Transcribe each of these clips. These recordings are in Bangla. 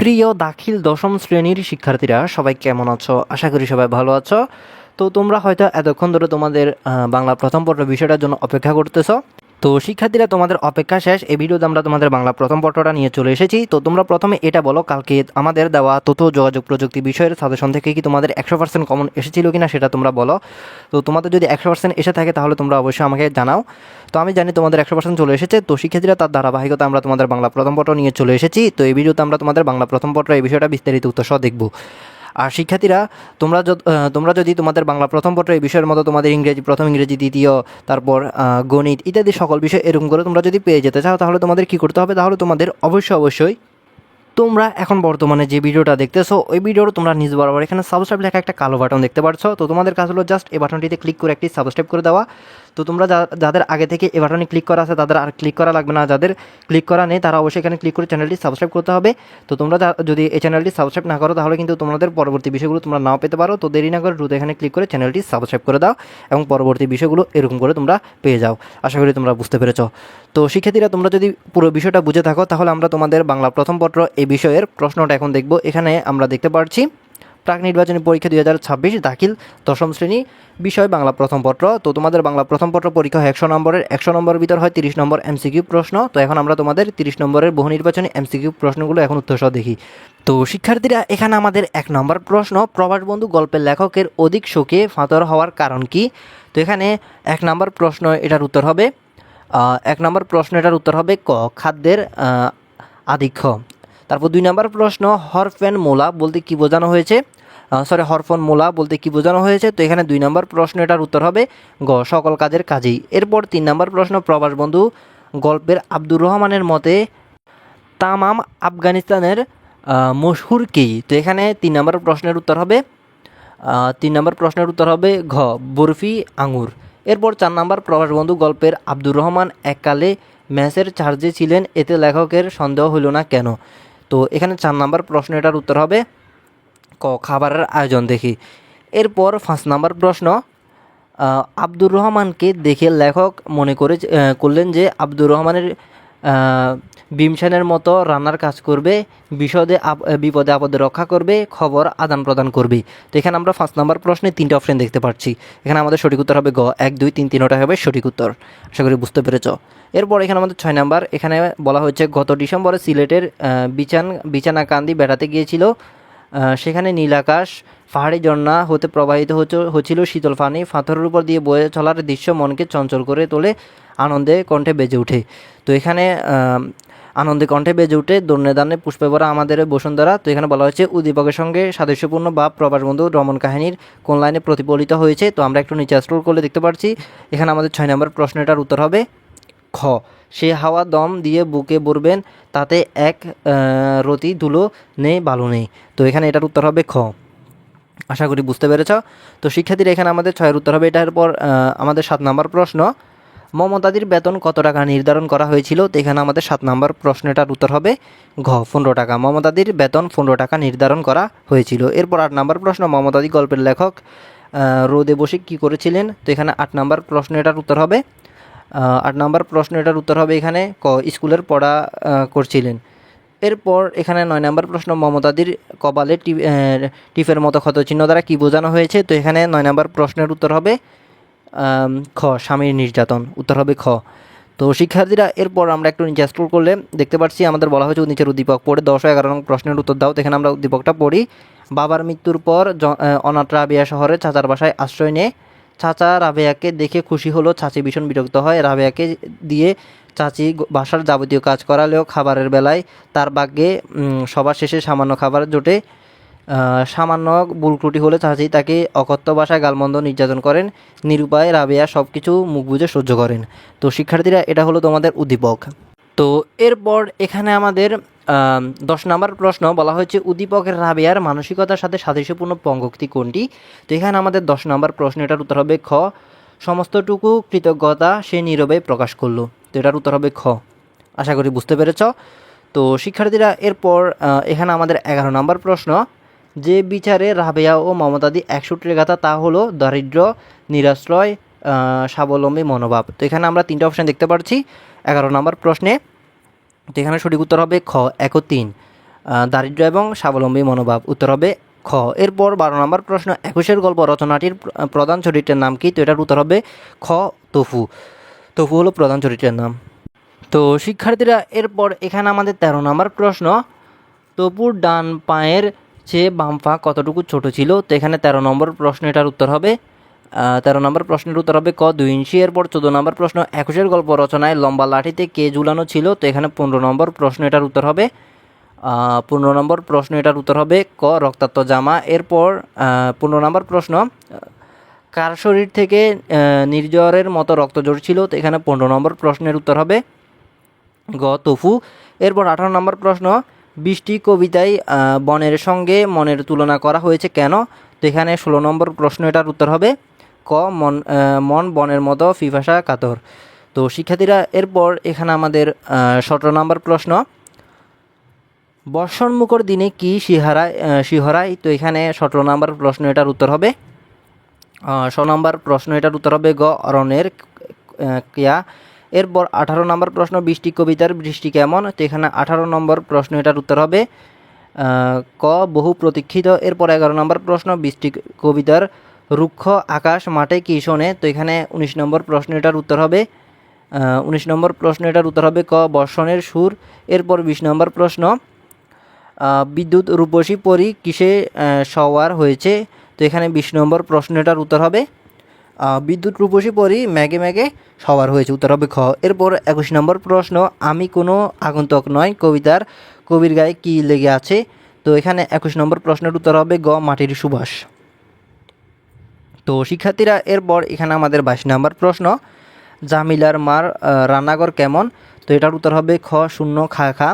প্রিয় দাখিল দশম শ্রেণীর শিক্ষার্থীরা সবাই কেমন আছো? আশা করি সবাই ভালো আছো। তো তোমরা হয়তো এতক্ষণ ধরে তোমাদের বাংলা প্রথম পত্র বিষয়টার জন্য অপেক্ষা করতেছো। তো শিক্ষার্থীরা, তোমাদের অপেক্ষা শেষ। এই ভিডিওতে আমরা তোমাদের বাংলা প্রথম পত্রটা নিয়ে চলে এসেছি। তো তোমরা প্রথমে এটা বলো, কালকে আমাদের দেওয়া তথ্য যোগাযোগ প্রযুক্তি বিষয়ের সাজেশন থেকে কি তোমাদের 100% কমন এসেছিল কিনা সেটা তোমরা বলো। তো তোমাদের যদি 100% এসে থাকে তাহলে তোমরা অবশ্যই আমাকে জানাও। তো আমি জানি তোমাদের 100% চলে এসেছে। তো শিক্ষার্থীরা, তার ধারাবাহিকতা আমরা তোমাদের বাংলা প্রথম পত্র নিয়ে চলে এসেছি। তো এই ভিডিওতে আমরা তোমাদের বাংলা প্রথম পত্র এই বিষয়টা বিস্তারিত উত্তর সহ দেখব। আর শিক্ষার্থীরা, তোমরা যদি তোমাদের বাংলা প্রথম পত্র এই বিষয়ের মতো তোমাদের ইংরেজি প্রথম, ইংরেজি দ্বিতীয়, তারপর গণিত ইত্যাদি সকল বিষয় এরকম করে তোমরা যদি পেয়ে যেতে চাও, তাহলে তোমাদের কী করতে হবে? তাহলে তোমাদের অবশ্যই তোমরা এখন বর্তমানে যে ভিডিওটা দেখতেছো ওই ভিডিওর তোমরা নিজ বরাবর এখানে সাবস্ক্রাইব লেখা একটা কালো বাটন দেখতে পাচ্ছ। তো তোমাদের কাজ হলো জাস্ট এই বাটনটিতে ক্লিক করে একটি সাবস্ক্রাইব করে দেওয়া। তো তোমরা যাদের আগে থেকে এই বাটনে ক্লিক করা আছে তাদের আর ক্লিক করা লাগবে না, যাদের ক্লিক করা নেই তারা অবশ্যই এখানে ক্লিক করে চ্যানেলটি সাবস্ক্রাইব করতে হবে। তো তোমরা যদি এই চ্যানেলটি সাবস্ক্রাইব না করো তাহলে কিন্তু তোমাদের পরবর্তী বিষয়গুলো তোমরা নাও পেতে পারো। তো দেরি না করে দ্রুত এখানে ক্লিক করে চ্যানেলটি সাবস্ক্রাইব করে দাও এবং পরবর্তী বিষয়গুলো এরকম করে তোমরা পেয়ে যাও। আশা করি তোমরা বুঝতে পেরেছো। তো শিক্ষার্থীরা, তোমরা যদি পুরো বিষয়টা বুঝে থাকো তাহলে আমরা তোমাদের বাংলা প্রথম পত্র এই বিষয়ের প্রশ্নটা এখন দেখব। এখানে আমরা দেখতে পাচ্ছি প্রাক নির্বাচনী পরীক্ষা 2026 দাখিল দশম শ্রেণী বিষয় বাংলা প্রথম পত্র। তো তোমাদের বাংলা প্রথম পত্র পরীক্ষা হয় 100 নম্বরের। 100 নম্বরের ভিতর হয় 30 নম্বর এমসিকিউ প্রশ্ন। তো এখন আমরা তোমাদের 30 নম্বরের বহু নির্বাচনী এমসিকিউ প্রশ্নগুলো এখন উত্তরসহ দেখি। তো শিক্ষার্থীরা, এখানে আমাদের 1 নম্বর প্রশ্ন, প্রবাস বন্ধু গল্পের লেখকের অধিক শোকে ফাতর হওয়ার কারণ কি? তো এখানে 1 নম্বর প্রশ্ন এটার উত্তর হবে 1 নম্বর প্রশ্ন এটার উত্তর হবে ক, খাদ্যের আধিক্য। তারপর 2 নম্বর প্রশ্ন, হরফেন মোলা বলতে কি বোঝানো হয়েছে? হরফন মোলা বলতে কি বোঝানো হয়েছে? তো এখানে 2 নম্বর প্রশ্ন এটার উত্তর হবে গ, সকল কাজের কাজেই। এরপর 3 নম্বর প্রশ্ন, প্রবাস বন্ধু গল্পের আব্দুর রহমানের মতে তামাম আফগানিস্তানের মশহুর কি? তো এখানে 3 নম্বর প্রশ্নের উত্তর হবে 3 নম্বর প্রশ্নের উত্তর হবে ঘ, বরফি আঙুর। এরপর 4 নম্বর, প্রবাস বন্ধু গল্পের আব্দুর রহমান এককালে ম্যাচের চার্জে ছিলেন, এতে লেখকের সন্দেহ হইল না কেন? তো এখানে 4 নম্বর প্রশ্ন এটার উত্তর হবে ক, খাবারের আয়োজন দেখি। এরপর 5 নম্বর প্রশ্ন, আব্দুর রহমানকে দেখে লেখক মনে করলেন যে আব্দুর রহমানের ভীমসেনের মতো রান্নার কাজ করবে, বিপদে আপদে রক্ষা করবে, খবর আদান প্রদান করবে। তো এখানে আমরা 5 নম্বর প্রশ্নে 3টে অপশন দেখতে পাচ্ছি। এখানে আমাদের সঠিক উত্তর হবে গ, 1, 2, 3, 3টা হবে সঠিক উত্তর। আশা করি বুঝতে পেরেছ। এরপর এখানে আমাদের 6 নম্বর, এখানে বলা হয়েছে গত ডিসেম্বরে সিলেটের বিছানাকান্দি বেড়াতে গিয়েছিল। সেখানে নীল আকাশ, পাহাড়ি ঝর্ণা হতে প্রবাহিত হচ্ছিল শীতল পানি, পাথরের উপর দিয়ে বয়ে চলার দৃশ্য মনকে চঞ্চল করে তোলে, আনন্দে কণ্ঠে বেজে ওঠে। তো এখানে আনন্দে কণ্ঠে বেজে উঠে দন্যে দানে পুষ্পে ভরা আমাদের বসুন্ধরা। তো এখানে বলা হয়েছে উদ্দীপকের সঙ্গে সাদৃশ্যপূর্ণ বা প্রবাস বন্ধু ভ্রমণ কাহিনীর কোন লাইনে প্রতিফলিত হয়েছে? তো আমরা একটু নিচে স্ক্রল করলে দেখতে পাচ্ছি এখানে আমাদের 6 নম্বর প্রশ্নটার উত্তর হবে খ, সে হাওয়া দম দিয়ে বুকে ভরবেন, তাতে এক রতি ধুলো নেই বালু নেই। তো এখানে এটার উত্তর হবে খ। আশা করি বুঝতে পেরেছ। তো শিক্ষার্থীরা, এখানে আমাদের 6-এর উত্তর হবে। এটার পর আমাদের 7 নম্বর প্রশ্ন, মমতাদির বেতন কত টাকা নির্ধারণ করা হয়েছিল? তো এখানে আমাদের 7 নম্বর প্রশ্নটার উত্তর হবে ঘ, 15 টাকা। মমতাদির বেতন 15 টাকা নির্ধারণ করা হয়েছিল। এরপর 8 নম্বর প্রশ্ন, মমতাদি গল্পের লেখক রোদে বসে কী করেছিলেন? তো এখানে 8 নম্বর প্রশ্ন এটার উত্তর হবে 8 নম্বর প্রশ্ন এটার উত্তর হবে এখানে ক, স্কুলের পড়া করছিলেন। এরপর এখানে 9 নম্বর প্রশ্ন, মমতাদির কপালে টিপের মতো ক্ষতচিহ্ন দ্বারা কী বোঝানো হয়েছে? তো এখানে 9 নম্বর প্রশ্নের উত্তর হবে খ, স্বামীর নির্যাতন। উত্তর হবে খ। তো শিক্ষার্থীরা, এরপর আমরা একটু নিচে স্ক্রল করলে দেখতে পাচ্ছি আমাদের বলা হয়েছে নিচের উদ্দীপক পড়ে 10 ও 11 নং প্রশ্নের উত্তর দাও। তো এখানে আমরা উদ্দীপকটা পড়ি। বাবার মৃত্যুর পর অনাথ রাবেয়া শহরে চাচার বাসায় আশ্রয় নেয়। চাচা রাবেয়াকে দেখে খুশি হলো, চাচি ভীষণ বিরক্ত হয়। রাবেয়াকে দিয়ে চাচি বাসার যাবতীয় কাজ করালেও খাবারের বেলায় তার ভাগ্যে সবার শেষে সামান্য খাবার জোটে। সামান্য ভুল ত্রুটি হলে চাচি তাকে অকথ্য ভাষায় গালমন্দ নির্যাতন করেন। নিরুপায় রাবেয়া সব কিছু মুখ বুজে সহ্য করেন। তো শিক্ষার্থীরা, এটা হলো তোমাদের উদ্দীপক। তো এরপর এখানে আমাদের 10 নম্বর প্রশ্ন বলা হয়েছে উদ্দীপকের রাবেয়ার মানসিকতার সাথে সাদৃশ্যপূর্ণ পঙ্গক্তি কোনটি? তো এখানে আমাদের 10 নম্বর প্রশ্ন এটার উত্তর হবে খ, সমস্তটুকু কৃতজ্ঞতা সে নীরবে প্রকাশ করলো। তো এটার উত্তর হবে খ। আশা করি বুঝতে পেরেছ। তো শিক্ষার্থীরা, এরপর এখানে আমাদের 11 নম্বর প্রশ্ন, যে বিচারে রাবেয়া ও মমতাদি এক সূত্রে গাথা তা হলো দারিদ্র্য, নিরাশ্রয়, স্বাবলম্বী মনোভাব। তো এখানে আমরা 3টে অপশান দেখতে পাচ্ছি 11 নম্বর প্রশ্নে। তো এখানে সঠিক উত্তর হবে খ, 1 ও 3। দারিদ্র্য এবং স্বাবলম্বী মনোভাব, উত্তর হবে খ। এরপর 12 নম্বর প্রশ্ন, 21-এর গল্প রচনাটির প্রধান চরিত্রের নাম কি? তো এটার উত্তর হবে খ, তফু। তফু হলো প্রধান চরিত্রের নাম। তো শিক্ষার্থীরা এরপর এখানে আমাদের 13 নম্বর প্রশ্ন, তপুর ডান পায়ের চেয়ে বাম পা কতটুকু ছোট ছিল? তো এখানে 13 নম্বর প্রশ্ন, এটার উত্তর হবে 13 নম্বর প্রশ্নের উত্তর হবে ক, 2 ইঞ্চি। এরপর 14 নম্বর প্রশ্ন, 21-এর গল্প রচনায় লম্বা লাঠিতে কে ঝুলানো ছিল? তো এখানে 15 নম্বর প্রশ্ন, এটার উত্তর হবে 15 নম্বর প্রশ্ন, এটার উত্তর হবে ক, রক্তাক্ত জামা। এরপর 15 নম্বর প্রশ্ন, কার শরীর থেকে নির্ঝরের মতো রক্ত ঝরছিল? তো এখানে 15 নম্বর প্রশ্নের উত্তর হবে গ, তফু। এরপর 18 নম্বর প্রশ্ন, বৃষ্টি কবিতায় বনের সঙ্গে মনের তুলনা করা হয়েছে কেন? তো এখানে 16 নম্বর প্রশ্ন, এটার উত্তর হবে ক, মন বনের মতো পিপাসা কাতর। তো শিক্ষার্থীরা এরপর এখানে আমাদের 17 নম্বর প্রশ্ন, বর্ষণমুখর দিনে কি শিহরায়? তো এখানে 17 নম্বর প্রশ্ন, এটার উত্তর হবে 16 নম্বর প্রশ্ন, এটার উত্তর হবে গ, অরণ্যের ক্রিয়া। এরপর 18 নম্বর প্রশ্ন, বৃষ্টি কবিতার বৃষ্টি কেমন? তো এখানে 18 নম্বর প্রশ্ন, এটার উত্তর হবে ক, বহু প্রতীক্ষিত। এরপর 11 নম্বর প্রশ্ন, বৃষ্টি কবিতার রুক্ষ আকাশ মাঠে কি শোনে? তো এখানে 19 নম্বর প্রশ্ন, এটার উত্তর হবে 19 নম্বর প্রশ্ন, এটার উত্তর হবে ক, বর্ষণের সুর। এরপর 20 নম্বর প্রশ্ন, বিদ্যুৎ রূপসী পরী কিসে সওয়ার হয়েছে? তো এখানে 20 নম্বর প্রশ্ন, এটার উত্তর হবে বিদ্যুৎ রূপসী পরী ম্যাগে ম্যাগে সওয়ার হয়েছে, উত্তর হবে খ। এরপর 21 নম্বর প্রশ্ন, আমি কোনো আগন্তুক নয় কবিতার কবির গায়ে কি লেগে আছে? তো এখানে 21 নম্বর প্রশ্নের উত্তর হবে গ, মাটির সুবাস। তো শিক্ষার্থীরা এরপর এখানে আমাদের 22 নম্বর প্রশ্ন, জামিলার মার রান্নাঘর কেমন? তো এটার উত্তর হবে খ, শূন্য খা খা।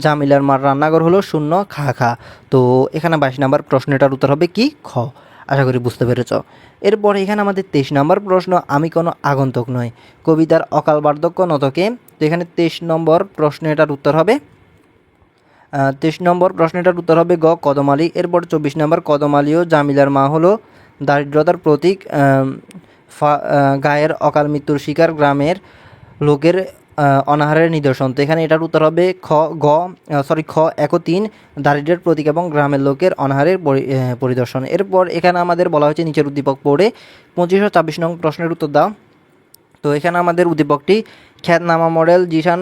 জামিলার মার রান্নাঘর হলো শূন্য খা খা। তো এখানে 22 নম্বর প্রশ্ন, এটার উত্তর হবে কি, খ। আশা করি বুঝতে পেরেছ। এরপর এখানে আমাদের 23 নম্বর প্রশ্ন, আমি কোনো আগন্তুক নয় কবিতার অকাল বার্ধক্য নতকে? তো এখানে 23 নম্বর প্রশ্ন, এটার উত্তর হবে 23 নম্বর প্রশ্নটার উত্তর হবে গ, কদমালী। এরপর 24 নম্বর, কদমালী ও জামিলার মা হলো দারিদ্রতার প্রতীক, গায়ের অকাল মৃত্যুর শিকার গ্রামের লোকের অনাহারের নিদর্শন। তো এখানে এটার উত্তর হবে খ, 1 ও 3, দারিদ্র্যের প্রতীক এবং গ্রামের লোকের অনাহারের পরিদর্শন। এরপর এখানে আমাদের বলা হয়েছে নিচের উদ্দীপক পড়ে 25 ও 26 নং প্রশ্নের উত্তর দাও। তো এখানে আমাদের উদ্দীপকটি, খ্যাতনামা মডেল জিশান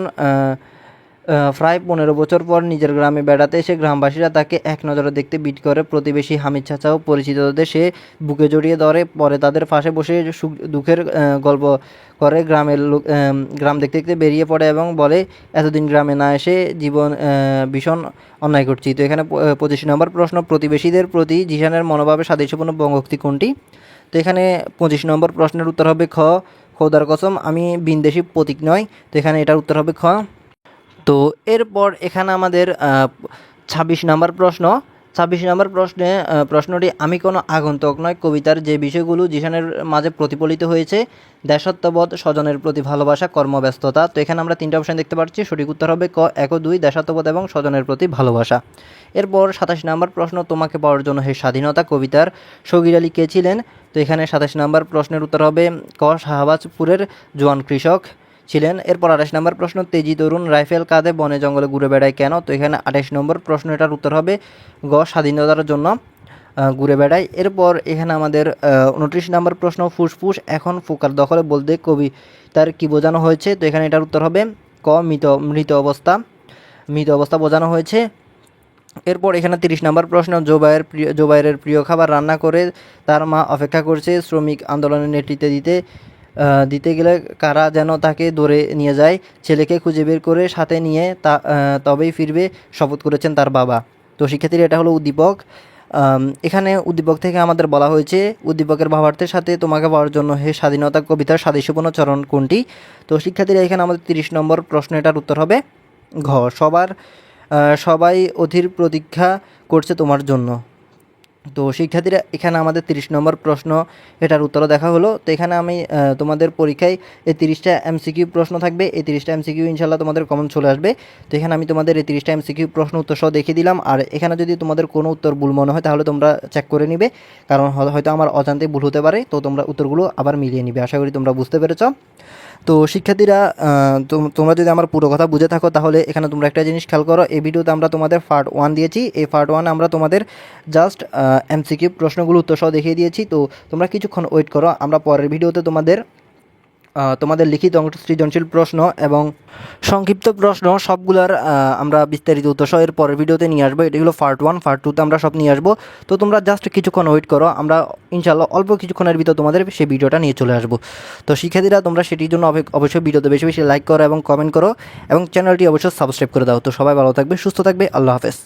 প্রায় 15 বছর পর নিজের গ্রামে বেড়াতে এসে গ্রামবাসীরা তাকে এক নজরে দেখতে বিট করে। প্রতিবেশী হামিদ চাচা ও পরিচিতদের সে বুকে জড়িয়ে ধরে, পরে তাদের পাশে বসে সুখ দুঃখের গল্প করে। গ্রাম দেখতে দেখতে বেরিয়ে পড়ে এবং বলে, এতদিন গ্রামে না এসে জীবন ভীষণ অন্যায় করছি। তো এখানে 25 নম্বর প্রশ্ন, প্রতিবেশীদের প্রতি জিশানের মনোভাবে সাদৃশ্যপূর্ণ বঙ্গোক্তি কোনটি? তো এখানে 25 নম্বর প্রশ্নের উত্তর হবে খ, খোদার কসম আমি বিন্দেশি প্রতীক নয়। তো এখানে এটার উত্তর হবে খ। তো এরপর এখানে আমাদের 26 নম্বর প্রশ্ন। 26 নম্বর প্রশ্নটি, আমি কোনো আগন্তুক নয় কবিতার যে বিষয়গুলো জিশানের মাঝে প্রতিফলিত হয়েছে, দেশাত্মবোধ, স্বজনের প্রতি ভালোবাসা, কর্মব্যস্ততা। তো এখানে আমরা 3টা অপশন দেখতে পাচ্ছি, সঠিক উত্তর হবে ক, 1 ও 2, দেশাত্মবোধ এবং স্বজনের প্রতি ভালোবাসা। এরপর 27 নম্বর প্রশ্ন, তোমাকে পাওয়ার জন্য হে স্বাধীনতা কবিতার সগীর আলী কে ছিলেন? তো এখানে 27 নম্বর প্রশ্নের উত্তর হবে ক, শাহবাজপুরের জোয়ান কৃষক ছিলেন। এরপর 28 নম্বর প্রশ্ন, তেজি তরুণ রাইফেল কাঁধে বনে জঙ্গলে ঘুরে বেড়ায় কেন? তো এখানে 28 নম্বর প্রশ্ন, এটার উত্তর হবে গ, স্বাধীনতার জন্য ঘুরে বেড়ায়। এরপর এখানে আমাদের 29 নম্বর প্রশ্ন, ফুসফুস এখন ফুকার দখলে বলতে কবি তার কি বোঝানো হয়েছে? তো এখানে এটার উত্তর হবে ক, মৃত অবস্থা বোঝানো হয়েছে। এরপর এখানে 30 নম্বর প্রশ্ন, জোবাইরের প্রিয় খাবার রান্না করে তার মা অপেক্ষা করছে, শ্রমিক আন্দোলনের নেতৃত্বে দিতে গেলে কারা যেন তাকে ধরে নিয়ে যায়, ছেলেকে খুঁজে বের করে সাথে নিয়ে তবেই ফিরবে শপথ করেছেন তার বাবা। তো শিক্ষার্থীরা এটা হলো উদ্দীপক। এখানে উদ্দীপক থেকে আমাদের বলা হয়েছে, উদ্দীপকের ভাবার্থের সাথে তোমাকে পাওয়ার জন্য হে স্বাধীনতা কবিতার সাদৃশ্যপূর্ণ চরণ কোনটি? তো শিক্ষার্থীরা এখানে আমাদের 30 নম্বর প্রশ্ন, এটার উত্তর হবে ঘ, সবাই অধীর প্রতীক্ষা করছে তোমার জন্য। তো শিক্ষার্থীরা এখানে আমাদের 30 নম্বর প্রশ্ন, এটার উত্তরও দেখা হলো। তো এখানে আমি তোমাদের পরীক্ষায় এই 30টা MCQ প্রশ্ন থাকবে। এই 30টা MCQ ইনশাল্লাহ তোমাদের কমন চলে আসবে। তো এখানে আমি তোমাদের এই 30টা MCQ প্রশ্ন উত্তর সহ দেখিয়ে দিলাম। আর এখানে যদি তোমাদের কোনো উত্তর ভুল মনে হয় তাহলে তোমরা চেক করে নিবে, কারণ হয়তো আমার অজান্তে ভুল হতে পারে। তো তোমরা উত্তরগুলো আবার মিলিয়ে নিবে। আশা করি তোমরা বুঝতে পেরেছ। তো শিক্ষার্থীরা তোমরা যদি আমার পুরো কথা বুঝে থাকো তাহলে এখানে তোমরা একটা জিনিস খেয়াল করো। এই ভিডিওতে আমরা তোমাদের পার্ট 1 দিয়েছি। এই পার্ট 1 আমরা তোমাদের জাস্ট এমসিকিউ প্রশ্নগুলো উত্তর সহ দেখিয়ে দিয়েছি। তো তোমরা কিছুক্ষণ ওয়েট করো, আমরা পরের ভিডিওতে তোমাদের লিখিত অংশ, সৃজনশীল প্রশ্ন এবং সংক্ষিপ্ত প্রশ্ন সবগুলার আমরা বিস্তারিত উত্তর সহ এর পরের ভিডিওতে নিয়ে আসবো। এটি হলো পার্ট 1, পার্ট 2তে আমরা সব নিয়ে আসবো। তো তোমরা জাস্ট কিছুক্ষণ ওয়েট করো, আমরা ইনশাআল্লাহ অল্প কিছুক্ষণের ভিতর তোমাদের সেই ভিডিওটা নিয়ে চলে আসবো। তো শিক্ষার্থীরা তোমরা সেটির জন্য অবশ্যই ভিডিওতে বেশি বেশি লাইক করো এবং কমেন্ট করো এবং চ্যানেলটি অবশ্যই সাবস্ক্রাইব করে দাও। তো সবাই ভালো থাকবে, সুস্থ থাকবে, আল্লাহ হাফেজ।